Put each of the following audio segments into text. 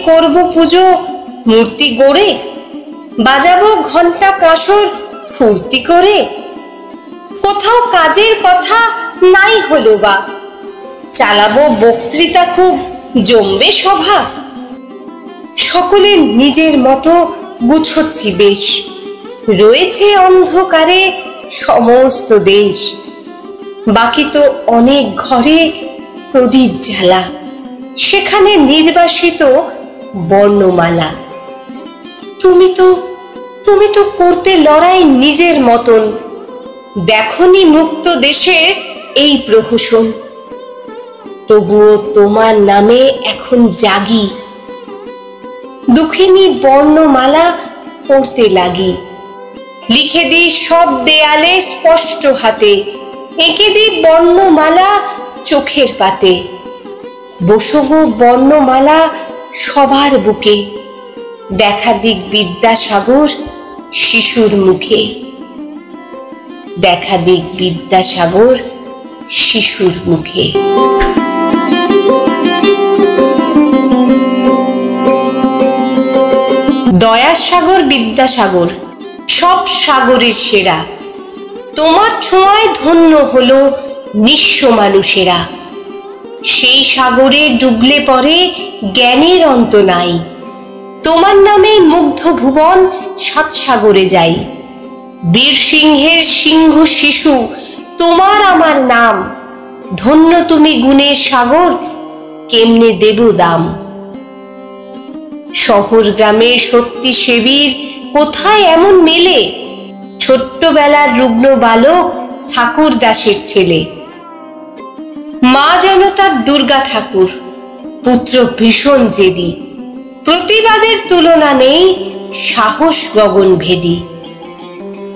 করব পুজো মূর্তি গড়ে, বাজাবো ঘন্টা কাঁসর ফুর্তি করে। কোথাও কাজের কথা নাই হলো বা, চালাবো বক্তৃতা খুব জমবে সভা। সকলে নিজের মতো গুছোচ্ছি বেশ, রয়েছে অন্ধকারে সমস্ত দেশ। বাকি তো অনেক ঘরে প্রদীপ জ্বালা, সেখানে নির্বাসিত বর্ণমালা। তুমি তো করতে লড়াই নিজের মতন, দেখনি মুক্ত দেশে এই প্রহসন। তবুও তোমার নামে এখন জাগি, দুঃখিনী বর্ণমালা পড়তে লাগি। লিখে দিই সব দেয়ালে স্পষ্ট হাতে, এঁকে দিই বর্ণমালা চোখের পাতে। বসবো বর্ণমালা সবার বুকে, দেখা দিক বিদ্যাসাগর শিশুর মুখে। দেখা দিক বিদ্যাসাগর শিশুর মুখে। দয়াসাগর বিদ্যাসাগর সব সাগরের সেরা, তোমার ছোঁয়ায় ধন্য হলো নিঃস্ব মানুষেরা। সেই সাগরে ডুবলে পরে জ্ঞানের অন্ত নাই, তোমার নামে মুগ্ধ ভুবন সাত সাগরে যাই। বীর সিংহের সিংহ শিশু তোমার আমার নাম, ধন্য তুমি গুণের সাগর কেমনে দেব দাম। শহর গ্রামে সত্যি সেবীর কোথায় এমন মেলে, ছোট্টবেলার রুগ্ন বালক ঠাকুর দাসের ছেলে। মা যেন তার দুর্গা ঠাকুর, পুত্র ভীষণ জেদি। প্রতিবাদের তুলনা নেই, সাহস গগন ভেদি।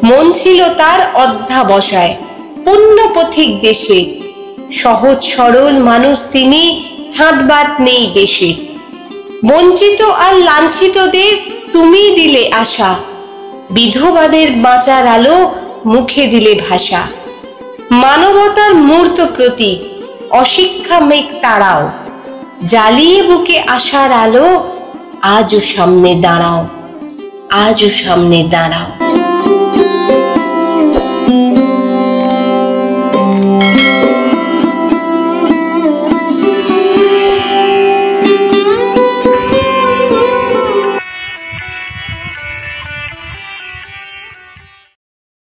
মন ছিল তার অধ্যাবসায়, পুণ্য পথিক দেশের। সহজ সরল মানুষ তিনি, ঠাঁটবাদ নেই বেশের। বঞ্চিত আর লাঞ্ছিতদের তুমি দিলে আশা, বিধবাদের বাঁচার আলো মুখে দিলে ভাষা। মানবতার মূর্ত প্রতীক, অশিক্ষা মেঘ তাড়াও, জ্বালিয়ে বুকে আশার আলো আজও সামনে দাঁড়াও, আজও সামনে দাঁড়াও।